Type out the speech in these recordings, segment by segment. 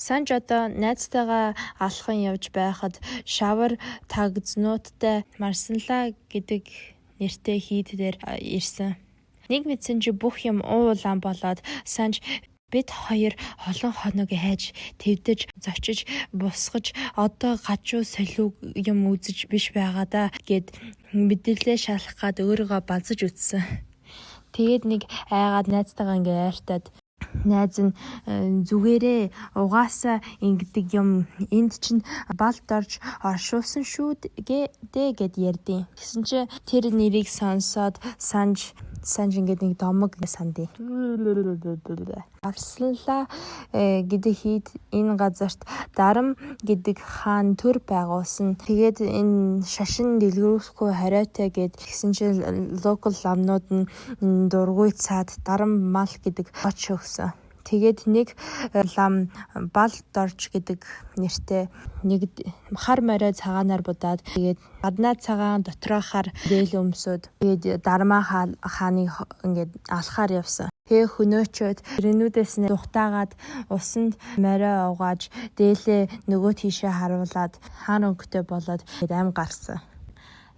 Санж одоо найзтайгаа алхан явж байхад шавар тагзнуудтай Марсанла гэдэг нэртэй хийд дээр ирсэн. Нэг мэдсэн чи бүх юм уулаан болоод Санж бид хоёр олон хоног хайж, твдэж, зочиж, бусгаж одоо гажуу солиуг юм үзэж биш байгаа да гэд мэдээлэл шалах гад өөрийгөө балзаж үтсэн. Тэгээд нэг айгаад найзтайгаа ингээ айртаад найз нь зүгээрээ угаасаа ингэдэг юм энд чинь балд орж оршуулсан шүү дээ гэд ярьдیں۔ Гэсэн чи тэр нэрийг сонсоод Санж ингээд нэг домог сандий. Марсанла гэдэг хийд энэ газарт Дарам гэдэг хаан төр байгуулсан. Тэгээд энэ шашин дэлгэрүүлэхгүй хариутай гэд тэгсэн чинь локал ламнууд нь дургүй цаад Дарам мал гэдэг оч өгсөн. Тэгээд нэг лам Балдорж гэдэг нэртэй нэг хар морой цагаанаар будаад тэгээд гаднаа цагаан дотороохоор дээл өмсөд тэгээд Дарма хааны ингээд алхаар явсан. Тэгээ хөнөөчөөд рэнүүдээс нь тухтаагаад усанд морой угааж дээлээ нөгөө тийшээ харуулад хаан өнгөтэй болоод аим гарсан.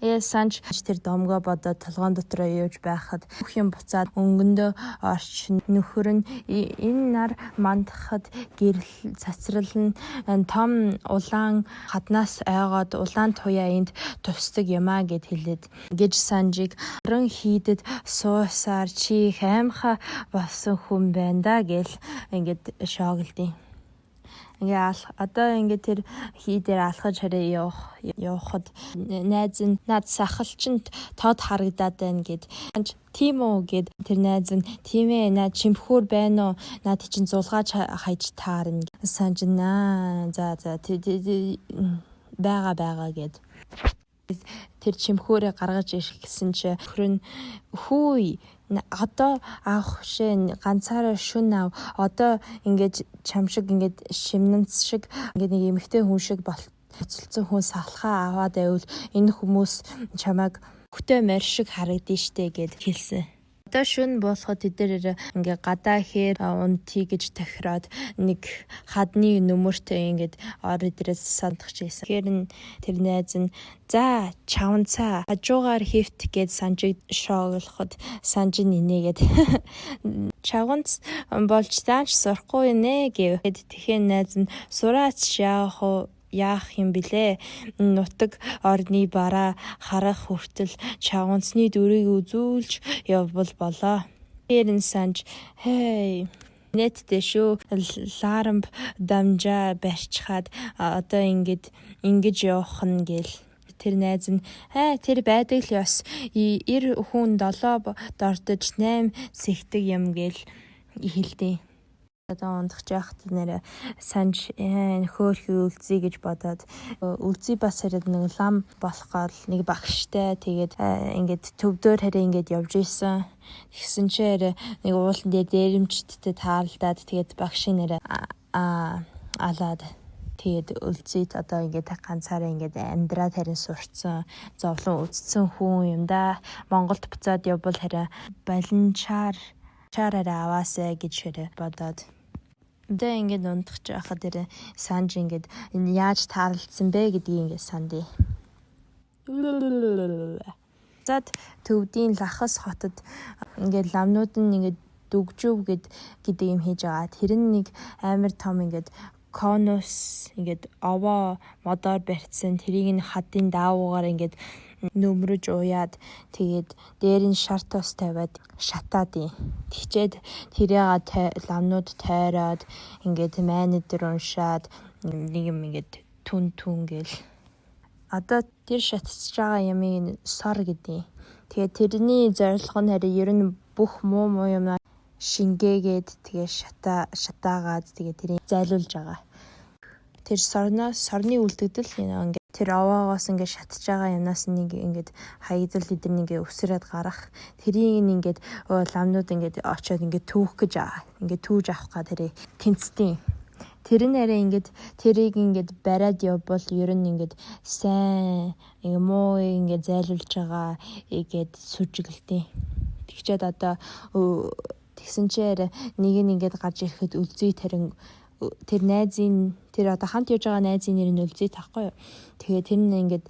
Санж тэр домгоо бодоод толгоон дотроо явж байхад бүх юм буцаад өнгөндөө орч нөхөр нь энэ нар мандахад гэрэл цацрал нь том улаан хаднаас ойгоод улаан туяа энд тусдаг юмаа гэд хэлээд гэж Санжийг орон хийдэд суусаар чи хаймха болсон хүн байна да гэл ингээд шоглдیں۔ Одоо ингээд тэр хий дээр алхаж хараа явахад найз нь над сахалчинд тод харагдаад байна гэд. Тийм үү гэд тэр найз нь тийм ээ над чимхүүр байна уу? Над чинь зулгаач хайж таарна. Санж наа за байгаа гэд. Тэр чимхүүрээ гаргаж ирэх гэсэн чи хөрн хүй одоо авах шин ганцаараа шүн ав одоо ингээд чам шиг ингээд шимнэнц шиг ингээд нэг эмэгтэй хүн шиг болцолцсон хүн салхаа аваад байвал энэ хүмүүс чамайг хөтөө морь шиг харагдана штэ гэд хэлсэн. Одоо шүн болоход тэдээр ингээ гадаа хээр унти гэж тохироод нэг хадны нөмөртэй ингээд ор идрээс сандах чийсэн. Тэгэхээр тэр найз нь за чавнцаа хажуугаар хифт гэд Санжиг шоглоход Санж нинээгээд чавнц болж тааш сурахгүй нэ гэвэд тэгэхээр найз нь сураач яах юм блэ? Нутаг орны бараа харах хүртэл чавнцны дүрийг үзүүлж явбал болоо. Тэрэн Санж нэттэй шүү. Ларамб дамжаа барьчихад одоо ингэж явах нь гэл. Тэр найз нь тэр байдаг л ёс 90 хүн 7 дортож 8 сэгдэг юм гэл хэлдэг. Одоо ундах жахт нэрэ Санж хөөхий үлзий гэж бодоод үлзий бас хэрэг нэг лам болохоор нэг багштай тэгээд ингээд төвдөр хараа ингээд явж исэн. Тэгсэн чи нэг уулан дээр дээрэмчдтэй таарлаад тэгээд багшийн нэрэ алаад тэгээд үлзийд одоо ингээд ганцаараа ингээд амьдраад харин сурцсан зовлон үдцсэн хүн юм да. Монголд буцаад явбал хараа балинчаараа аваасаа гэж бодоод одоо ингээд ундах жахад тэр Санж ингээд яаж таарлцсан бэ гэдгийг ингээд сандий. Зад төвдийн Лахас хотод ингээд ламнууд нь ингээд дүгжөв гэдэг юм хийж байгаа. Тэр нь нэг амар том ингээд конус ингээд овоо модоор барьцсан тэрийг нь хадын даавуугаар ингээд нөмрөж уяад тэгээд дээр нь шар тос тавиад шатаад юм. Тэгчээд тэрийг ламнууд тойроод ингээд майнад дээр уншаад нэг юм ингээд түн гэл. Одоо тэр шатчихж байгаа ямыг сор гэдэг. Тэгээд тэрний зорилго нь харин ер нь бүх муу юм шингээгээд тэгээ шатаагаад тэгээ тэрийг зайлуулж байгаа. Тэр сорны үлдэгдэл ингээд тэр овоогоос ингээд шатж байгаа юмнаас нэг ингээд хаягдал эдэр нэгээ өсрөөд гарах. Тэрийг ингээд ламнууд ингээд очиод ингээд түүх гэж ингээд түүж авах га тэрийг тэнцдیں۔ Тэр нь арай ингээд тэрийг ингээд бариад явбал ер нь ингээд сайн муу ингээд зайлуулж байгаа ингээд сүжиглдیں۔ Тэгчээд одоо тэгсэн чи нэг нь ингээд гарч ирэхэд үлзий тарин тэр найзын тэр одоо хамт явж байгаа найзын нэр нь үлзий таахгүй юу. Тэгээ тэр нь ингээд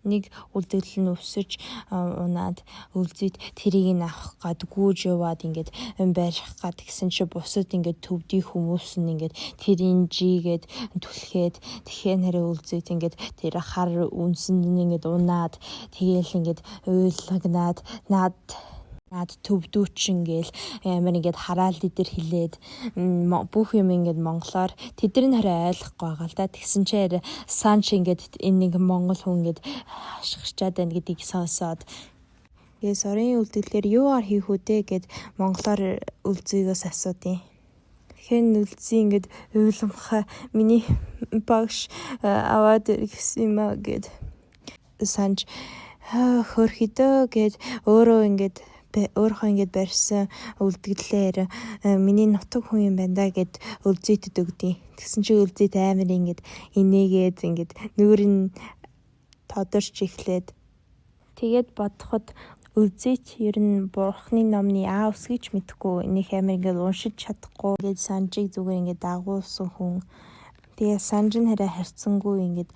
нэг үлдэгдэл нь өсөж унаад үлзийд тэрийг нь авах гад гүйж яваад ингээд байрах гад гэсэн чи бусад ингээд төвдий хүмүүс нь ингээд тэрийн жигээд түлхээд тэгэхээр нэрээ үлзийд ингээд тэр хар үнсэнд нь ингээд унаад тэгээл ингээд уйлгнаад над төвдүүчин гээл амар ингээд хараал дээр хилээд бүх юм ингээд монголоор тэдэр нь хараа ойлгохгүй байгаа л да. Тэгсэн чинь санч ингээд энэ нэг монгол хүн ингээд ашигчаад байна гэдгийг сонсоод сорын үлдгэлээр юугаар хийх үдэ гэд монголоор үлзийгээс асуудیں۔ Тэгэхээр үлзий ингээд уйлмахаа миний багш аваад ирсэн юм аа гэд санч хөрхидөө гэд өөрөө ингээд өөрхөө ингээд барьсан үлдгэлээр миний нутаг хүн юм байна да гэд үлзийтэд өгдөө. Тэгсэн чи үлзийт амар ингээд инээгээд ингээд нүүр нь тодорч эхлээд тэгээд бодоход үлзийт ер нь бурхны номны аа үсгийч мэдхгүй энийх амар ингээд уншиж чадахгүй ингээд санжийг зүгээр ингээд дагуулсан хүн. Тэгээ санж нь хараа харьцангуй ингээд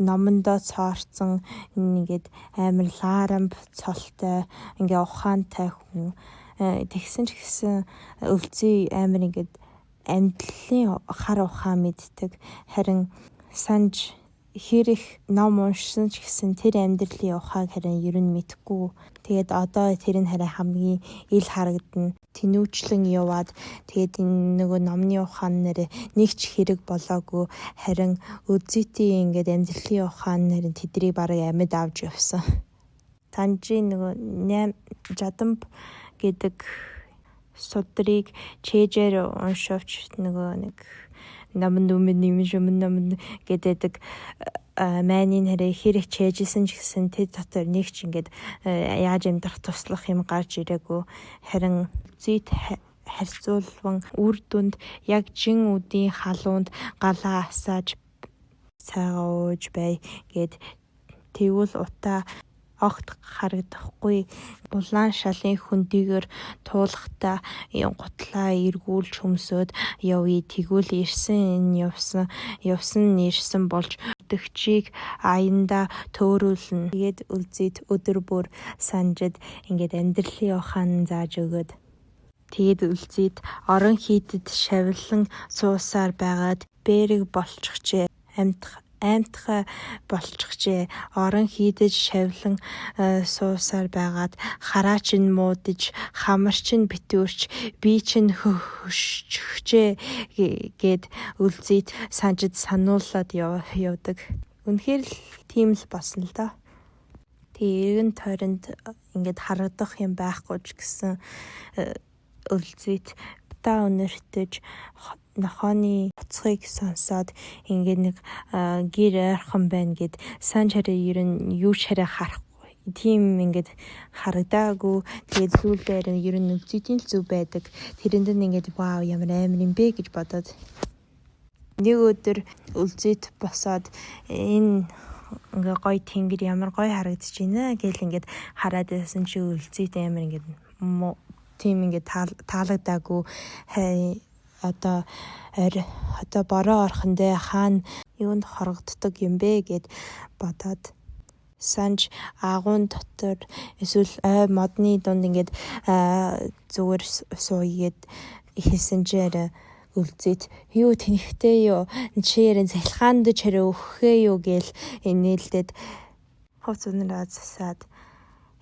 номондоо цоорцсон ингээд амар лаарамб цолтой ингээд ухаантай хүн. Тэгсэн ч гэсэн үлзий амар ингээд амьдралын хар ухаан мэддэг. Харин санж хэрэг ном уншсан ч гэсэн тэр амьдралын ухааг харин ер нь мэдгүй. Тэгээд одоо тэр нь хараа хамгийн ил харагдана. Тэнүүчлэн яваад тэгээд энэ нөгөө номны ухаан нэр нэг ч хэрэг болоогүй. Харин үлзийтийн ингээд амьдралын ухаан нэр тэдний бараг амьд авч явсан. Танжи нөгөө жадамб гэдэг судрыг чэжээр уншивч нөгөө нэг намд өмнө гэдэг майны нэрээ хэрэг чэжсэн ч гэсэн тэр дотор нэг ч ингээд яаж амьдрах туслах юм гарч ирээгүй. Харин үлзийт харьцуулван үр дүнд яг жин үдийн халуунд галаа асааж цагаа ууж бай гэд тэгвэл утаа огт харагдахгүй. Булаан шалын хөндийгөр туулахта гутлаа эргүүлж хөмсөд явъя. Тэгвэл ирсэн ирсэн болж өдөгчийг аянда төөрүүлнэ. Тэгээд үлзийт өдөр бүр санжид ингээд амьдралын ухаан зааж өгöd. Тэгээд үлзийт орон хийдэд шавлан суусаар байгаад бэрэг болчихжээ. Аймтхай болчихжээ. Орон хийдэж шавлан суусаар байгаад хараач нь муудаж хамарч нь битүүрч би чинь хөшчихжээ гэд үлзийт санжид сануулад явдаг. Үнэхээр л тийм л болсон л доо. Тэгээ эргэн тойронд ингээд харагдах юм байхгүй ч гэсэн үлзийт та өнөртөж нохооны буцхыг сонсоод ингээд нэг гэр ойрхон байна гэд санж хараа ер нь юу ч хараа харахгүй. Тийм ингээд харагдаагүй. Тэгээд зүйлээр ер нь үлзийтийн л зүв байдаг. Тэрэнд нь ингээд вау ямар амар юм бэ гэж бодоод нэг өдөр үлзийт босоод энэ ингээ гоё тэнгэр ямар гоё харагдаж байна гэл ингээд хараад байсан чи үлзийт амар ингээд тийм ингээд таалагдаагүй. Одоо бороо орхондоо хаана юунд хорогддог юм бэ гэд бодоод санж агуун дотор эсвэл модны дунд ингээд зүгээр суугээд ихсэн чинь үлзийт юу тэнхтэй юу чи ярин залхаанд чараа өгөхээ юу гээл нээлдэд хувц унараа засаад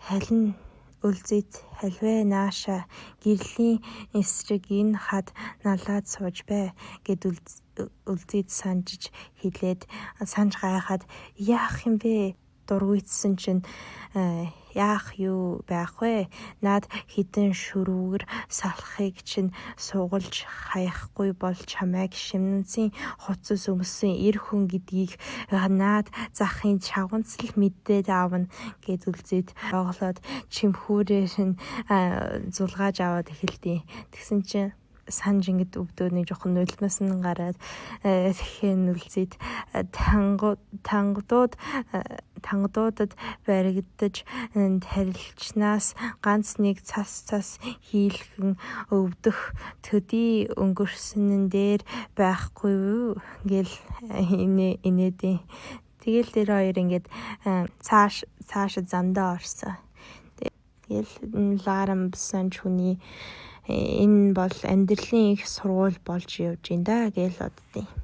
халин үлзийт халвэ нааша гэрлийн эсрэг энэ хад налаад сууж бай гэд үлзийт санжиж хэлээд санж гайхаад яах юм бэ дургуйтсан чинь яах юу байх вэ? Наад хитэн шүрүүгэр салахыг чинь сугалж хаяхгүй бол чамайг шимнэнцийн хуцас өмсөн эр хүн гэдгийг наад захын чавганцл мэдээд аавна гэд үлзийт оглоод чимхүүрээр нь зулгааж аваад эхэлдэг. Тэгсэн чинь санж ингээд өвдөө нэг жоохон нулимас нь гараад тэгэхээр үлзийт тангуудууд тангадуудад баригдаж тарилчнаас ганц нэг цас хийлгэн өвдөх төдий өнгөрсөн дээр байхгүй юу гэл инээдээ. Тэгэл тэр хоёр ингээд цааш замдаа орсон. Тэгэл Ларам Бсанж хүний энэ бол амьдралын их сургууль болж явж байна да гэж боддیں۔